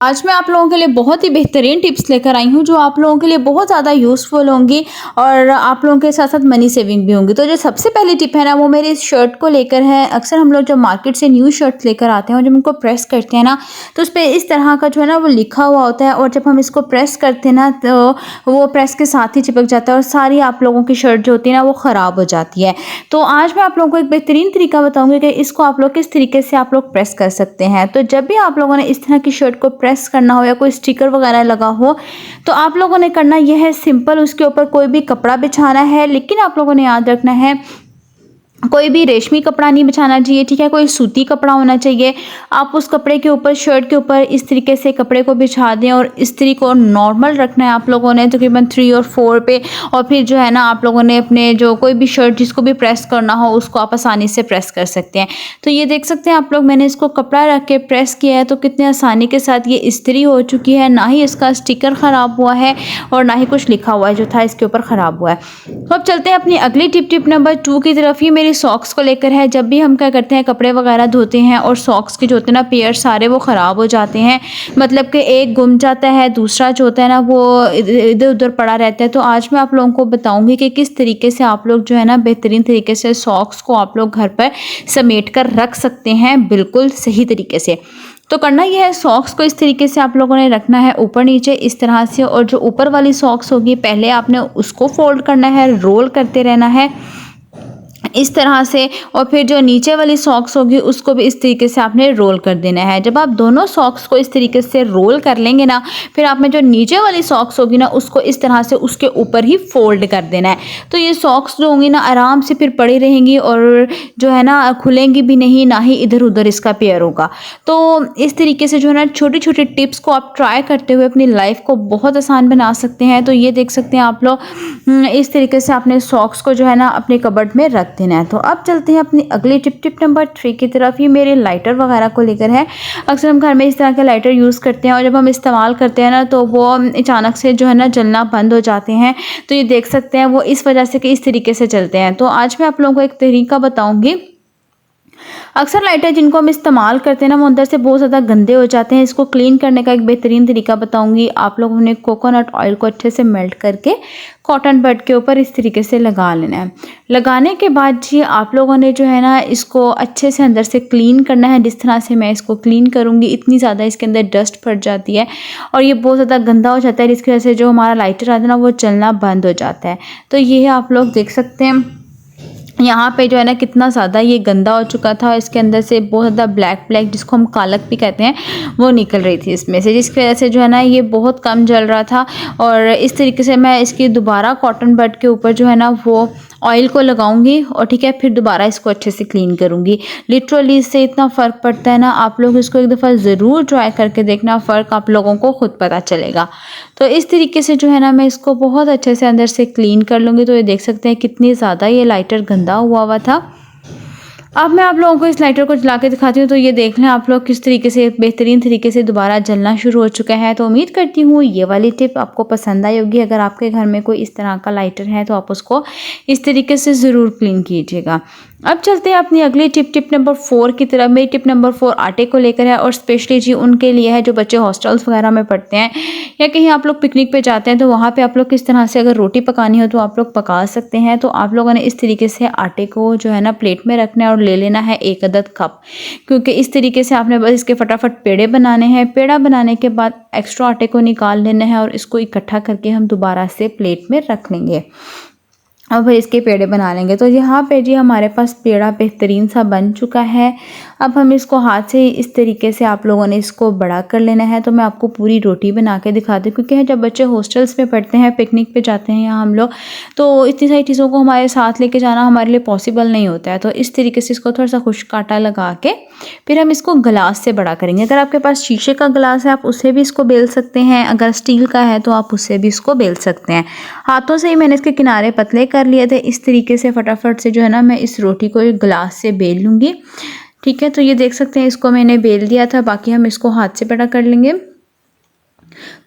आज मैं आप लोगों के लिए बहुत ही बेहतरीन टिप्स लेकर आई हूँ जो आप लोगों के लिए बहुत ज़्यादा यूज़फुल होंगी और आप लोगों के साथ साथ मनी सेविंग भी होंगी। तो जो सबसे पहली टिप है ना वो मेरे इस शर्ट को लेकर है। अक्सर हम लोग जब मार्केट से न्यू शर्ट्स लेकर आते हैं और जब उनको प्रेस करते हैं ना तो उस पर इस तरह का जो है ना वो लिखा हुआ होता है और जब हम इसको प्रेस करते हैं ना तो वो प्रेस के साथ ही चिपक जाता है और सारी आप लोगों की शर्ट जो होती है ना वो ख़राब हो जाती है। तो आज मैं आप लोगों को एक बेहतरीन तरीका बताऊंगी कि इसको आप लोग किस तरीके से आप लोग प्रेस कर सकते हैं। तो जब भी आप लोगों ने इस तरह की शर्ट को प्रेस करना हो या कोई स्टिकर वगैरह लगा हो तो आप लोगों ने करना यह है सिंपल, उसके ऊपर कोई भी कपड़ा बिछाना है, लेकिन आप लोगों ने याद रखना है कोई भी रेशमी कपड़ा नहीं बिछाना चाहिए, ठीक है, कोई सूती कपड़ा होना चाहिए। आप उस कपड़े के ऊपर शर्ट के ऊपर इस तरीके से कपड़े को बिछा दें और इस्त्री को नॉर्मल रखना है आप लोगों ने तकरीबन 3 और 4 पे। और फिर जो है ना आप लोगों ने अपने जो कोई भी शर्ट जिसको भी प्रेस करना हो उसको आप आसानी से प्रेस कर सकते हैं। तो ये देख सकते हैं आप लोग, मैंने इसको कपड़ा रख के प्रेस किया है तो कितने आसानी के साथ ये इस्त्री हो चुकी है, ना ही इसका स्टिकर ख़राब हुआ है और ना ही कुछ लिखा हुआ है जो था इसके ऊपर ख़राब हुआ है। तो अब चलते हैं अपनी अगली टिप नंबर 2 की तरफ। ये मेरी सॉक्स को लेकर है। जब भी हम क्या करते हैं कपड़े वगैरह धोते हैं और सॉक्स के जो होते हैं ना पेयर सारे वो ख़राब हो जाते हैं, मतलब कि एक गुम जाता है, दूसरा जो होता है ना वो इधर उधर पड़ा रहता है। तो आज मैं आप लोगों को बताऊंगी कि किस तरीके से आप लोग जो है ना बेहतरीन तरीके से सॉक्स को आप लोग घर पर समेट कर रख सकते हैं बिल्कुल सही तरीके से। तो करना यह है, सॉक्स को इस तरीके से आप लोगों ने रखना है ऊपर नीचे इस तरह से, और जो ऊपर वाली सॉक्स होगी पहले आपने उसको फोल्ड करना है, रोल करते रहना है इस तरह से, और फिर जो नीचे वाली सॉक्स होगी उसको भी इस तरीके से आपने रोल कर देना है। जब आप दोनों सॉक्स को इस तरीके से रोल कर लेंगे ना, फिर आप में जो नीचे वाली सॉक्स होगी ना उसको इस तरह से उसके ऊपर ही फोल्ड कर देना है। तो ये सॉक्स जो होंगी ना आराम से फिर पड़ी रहेंगी और जो है ना खुलेंगी भी नहीं, ना ही इधर उधर इसका पेयर होगा। तो इस तरीके से जो है ना छोटी छोटी टिप्स को आप ट्राई करते हुए अपनी लाइफ को बहुत आसान बना सकते हैं। तो ये देख सकते हैं आप लोग, इस तरीके से अपने सॉक्स को जो है ना अपने कबर्ड में रख देना है। तो अब चलते हैं अपनी अगली टिप नंबर 3 की तरफ। ये मेरे लाइटर वगैरह को लेकर है। अक्सर हम घर में इस तरह के लाइटर यूज़ करते हैं और जब हम इस्तेमाल करते हैं ना तो वो अचानक से जो है ना जलना बंद हो जाते हैं। तो ये देख सकते हैं वो इस वजह से कि इस तरीके से चलते हैं। तो आज मैं आप लोगों को एक तरीका बताऊंगी। अक्सर लाइटर जिनको हम इस्तेमाल करते हैं ना वो अंदर से बहुत ज़्यादा गंदे हो जाते हैं। इसको क्लीन करने का एक बेहतरीन तरीका बताऊंगी। आप लोगों ने कोकोनट ऑयल को अच्छे से मेल्ट करके कॉटन बड के ऊपर इस तरीके से लगा लेना है। लगाने के बाद जी आप लोगों ने जो है ना इसको अच्छे से अंदर से क्लीन करना है। जिस तरह से मैं इसको क्लीन करूँगी, इतनी ज़्यादा इसके अंदर डस्ट पड़ जाती है और ये बहुत ज़्यादा गंदा हो जाता है, जिसकी वजह से जो हमारा लाइटर आता है ना वो चलना बंद हो जाता है। तो ये आप लोग देख सकते हैं यहाँ पे जो है ना कितना ज़्यादा ये गंदा हो चुका था। इसके अंदर से बहुत ज़्यादा ब्लैक जिसको हम कालक भी कहते हैं वो निकल रही थी इसमें से, जिसकी वजह से जो है ना ये बहुत कम जल रहा था। और इस तरीके से मैं इसकी दोबारा कॉटन बड के ऊपर जो है ना वो ऑयल को लगाऊंगी और ठीक है फिर दोबारा इसको अच्छे से क्लीन करूंगी। लिटरली इससे इतना फ़र्क पड़ता है ना, आप लोग इसको एक दफ़ा ज़रूर ट्राई करके देखना, फ़र्क आप लोगों को खुद पता चलेगा। तो इस तरीके से जो है ना मैं इसको बहुत अच्छे से अंदर से क्लीन कर लूँगी। तो ये देख सकते हैं कितनी ज़्यादा ये लाइटर गंदा हुआ था। अब मैं आप लोगों को इस लाइटर को जला के दिखाती हूँ। तो ये देख लें आप लोग किस तरीके से बेहतरीन तरीके से दोबारा जलना शुरू हो चुका है। तो उम्मीद करती हूँ ये वाली टिप आपको पसंद आई होगी। अगर आपके घर में कोई इस तरह का लाइटर है तो आप उसको इस तरीके से ज़रूर क्लीन कीजिएगा। अब चलते हैं अपनी अगली टिप नंबर 4 की तरफ। मेरी टिप नंबर 4 आटे को लेकर है और स्पेशली जी उनके लिए है जो बच्चे हॉस्टल्स वगैरह में पढ़ते हैं या कहीं आप लोग पिकनिक पे जाते हैं। तो वहाँ पे आप लोग किस तरह से अगर रोटी पकानी हो तो आप लोग पका सकते हैं। तो आप लोगों ने इस तरीके से आटे को जो है ना प्लेट में रखना है और ले लेना है 1 अदद कप, क्योंकि इस तरीके से आपने बस इसके फटाफट पेड़े बनाने हैं। पेड़ा बनाने के बाद एक्स्ट्रा आटे को निकाल लेना है और इसको इकट्ठा करके हम दोबारा से प्लेट में रख लेंगे। अब इसके पेड़े बना लेंगे। तो यहाँ पे जी हमारे पास पेड़ा बेहतरीन सा बन चुका है। अब हम इसको हाथ से इस तरीके से आप लोगों ने इसको बड़ा कर लेना है। तो मैं आपको पूरी रोटी बना के दिखाती हूँ, क्योंकि जब बच्चे हॉस्टल्स में पढ़ते हैं, पिकनिक पे जाते हैं यहाँ हम लोग, तो इतनी सारी चीज़ों को हमारे साथ लेके जाना हमारे लिए पॉसिबल नहीं होता है। तो इस तरीके से इसको थोड़ा सा खुश्क आटा लगा के फिर हम इसको गिलास से बड़ा करेंगे। अगर आपके पास शीशे का गिलास है आप उससे भी इसको बेल सकते हैं, अगर स्टील का है तो आप उससे भी इसको बेल सकते हैं। हाथों से ही मैंने इसके किनारे पतले कर लिए थे। इस तरीके से फटाफट से जो है ना मैं इस रोटी को एक गिलास से बेल लूँगी। ठीक है, तो ये देख सकते हैं इसको मैंने बेल दिया था, बाकी हम इसको हाथ से बड़ा कर लेंगे।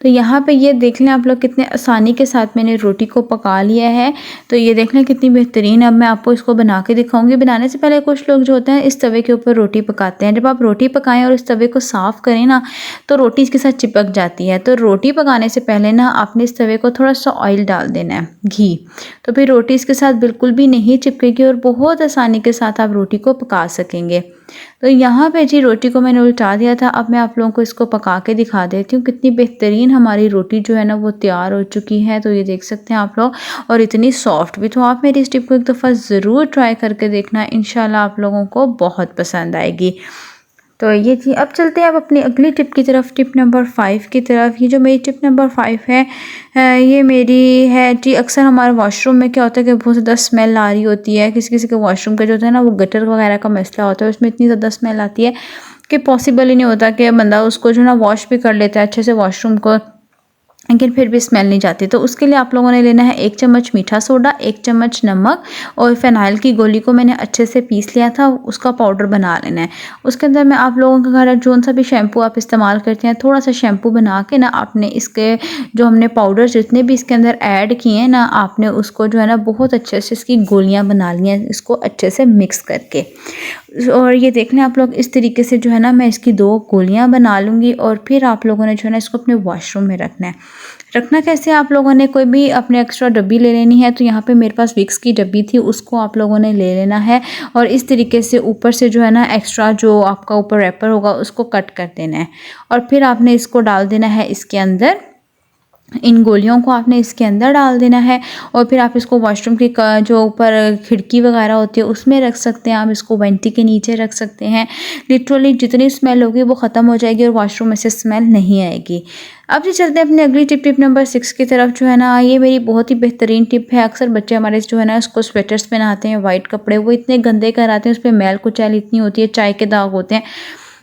तो यहाँ पे ये देख लें आप लोग कितने आसानी के साथ मैंने रोटी को पका लिया है। तो ये देख लें कितनी बेहतरीन। अब मैं आपको इसको बना के दिखाऊंगी। बनाने से पहले कुछ लोग जो होते हैं इस तवे के ऊपर रोटी पकाते हैं। जब आप रोटी पकाएं और इस तवे को साफ़ करें ना तो रोटी इसके साथ चिपक जाती है। तो रोटी पकाने से पहले ना आपने इस तवे को थोड़ा सा ऑयल डाल देना है, घी। तो फिर रोटी इसके साथ बिल्कुल भी नहीं चिपकेगी और बहुत आसानी के साथ आप रोटी को पका सकेंगे। तो यहाँ पे जी रोटी को मैंने उल्टा दिया था। अब मैं आप लोगों को इसको पका के दिखा देती हूँ कितनी बेहतरीन हमारी रोटी जो है ना वो तैयार हो चुकी है। तो ये देख सकते हैं आप लोग, और इतनी सॉफ्ट भी। तो आप मेरी इस टिप को एक दफ़ा ज़रूर ट्राई करके देखना, इंशाल्लाह आप लोगों को बहुत पसंद आएगी। तो ये जी अब चलते हैं अब अपनी अगली टिप की तरफ, टिप नंबर 5 की तरफ। ये जो मेरी टिप नंबर 5 है ये मेरी है जी। अक्सर हमारे वॉशरूम में क्या होता है कि बहुत ज़्यादा स्मेल आ रही होती है। किसी किसी के वॉशरूम का जो होता है ना वो गटर वगैरह का मसला होता है, उसमें इतनी ज़्यादा स्मेल आती है कि पॉसिबल ही नहीं होता कि बंदा उसको जो है ना वॉश भी कर लेता है अच्छे से वॉशरूम को, लेकिन फिर भी स्मेल नहीं जाती। तो उसके लिए आप लोगों ने लेना है 1 चम्मच मीठा सोडा, 1 चम्मच नमक और फ़िनाइल की गोली को मैंने अच्छे से पीस लिया था, उसका पाउडर बना लेना है। उसके अंदर मैं आप लोगों के घर जो सा भी शैम्पू आप इस्तेमाल करते हैं थोड़ा सा शैम्पू बना के ना आपने इसके जो हमने पाउडर जितने भी इसके अंदर ऐड किए हैं ना आपने उसको जो है ना बहुत अच्छे से इसकी गोलियाँ बना ली हैं, इसको अच्छे से मिक्स करके। और ये देख लें आप लोग इस तरीके से जो है ना मैं इसकी 2 गोलियां बना लूँगी और फिर आप लोगों ने जो है ना इसको अपने वॉशरूम में रखना है। रखना कैसे, आप लोगों ने कोई भी अपने एक्स्ट्रा डब्बी ले लेनी है। तो यहाँ पे मेरे पास विक्स की डब्बी थी, उसको आप लोगों ने ले लेना है और इस तरीके से ऊपर से जो है ना एक्स्ट्रा जो आपका ऊपर रैपर होगा उसको कट कर देना है और फिर आपने इसको डाल देना है इसके अंदर। इन गोलियों को आपने इसके अंदर डाल देना है और फिर आप इसको वॉशरूम की जो ऊपर खिड़की वगैरह होती है उसमें रख सकते हैं, आप इसको वेंटी के नीचे रख सकते हैं। लिटरली जितनी स्मेल होगी वो ख़त्म हो जाएगी और वॉशरूम में से स्मेल नहीं आएगी। अब जी चलते हैं अपनी अगली टिप नंबर 6 की तरफ। जो है ना ये मेरी बहुत ही बेहतरीन टिप है। अक्सर बच्चे हमारे जो है ना उसको स्वेटर्स पहनाते हैं, वाइट कपड़े, वो इतने गंदे कराते हैं, उस पर मैल कुचैल इतनी होती है, चाय के दाग होते हैं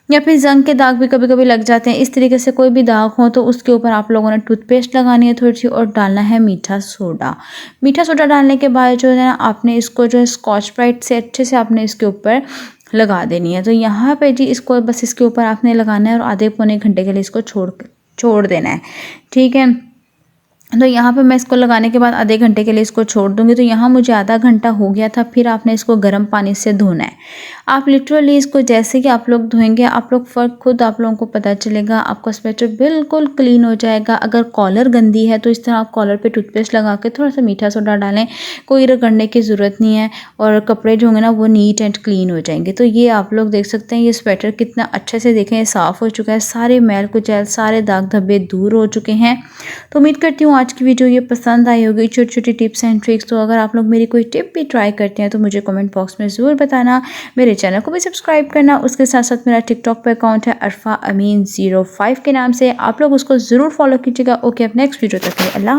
या फिर जंग के दाग भी कभी कभी लग जाते हैं। इस तरीके से कोई भी दाग हो तो उसके ऊपर आप लोगों ने टूथपेस्ट लगानी है थोड़ी सी और डालना है मीठा सोडा। मीठा सोडा डालने के बाद जो है ना आपने इसको जो है स्कॉच ब्राइट से अच्छे से आपने इसके ऊपर लगा देनी है। तो यहाँ पे जी इसको बस इसके ऊपर आपने लगाना है और आधे पौने घंटे के लिए इसको छोड़ देना है, ठीक है। तो यहाँ पे मैं इसको लगाने के बाद आधे घंटे के लिए इसको छोड़ दूँगी। तो यहाँ मुझे आधा घंटा हो गया था। फिर आपने इसको गर्म पानी से धोना है। आप लिटरली इसको जैसे कि आप लोग धोएंगे आप लोग फ़र्क खुद आप लोगों को पता चलेगा, आपका स्वेटर बिल्कुल क्लीन हो जाएगा। अगर कॉलर गंदी है तो इस तरह आप कॉलर पे टूथपेस्ट लगा के थोड़ा सा मीठा सोडा डालें, कोई रगड़ने की ज़रूरत नहीं है और कपड़े जो होंगे ना वो नीट एंड क्लीन हो जाएंगे। तो ये आप लोग देख सकते हैं ये स्वेटर कितना अच्छे से देखें साफ़ हो चुका है, सारे मैल कुचैल सारे दाग धब्बे दूर हो चुके हैं। तो उम्मीद करती हूँ आज की वीडियो ये पसंद आई होगी, छोटी छोटी टिप्स एंड ट्रिक्स। तो अगर आप लोग मेरी कोई टिप भी ट्राई करते हैं तो मुझे कमेंट बॉक्स में ज़रूर बताना। मेरे चैनल को भी सब्सक्राइब करना। उसके साथ साथ मेरा टिकटॉक पे अकाउंट है अरफा अमीन 05 के नाम से, आप लोग उसको ज़रूर फॉलो कीजिएगा। ओके, अब नेक्स्ट वीडियो तक के लिए अल्लाह।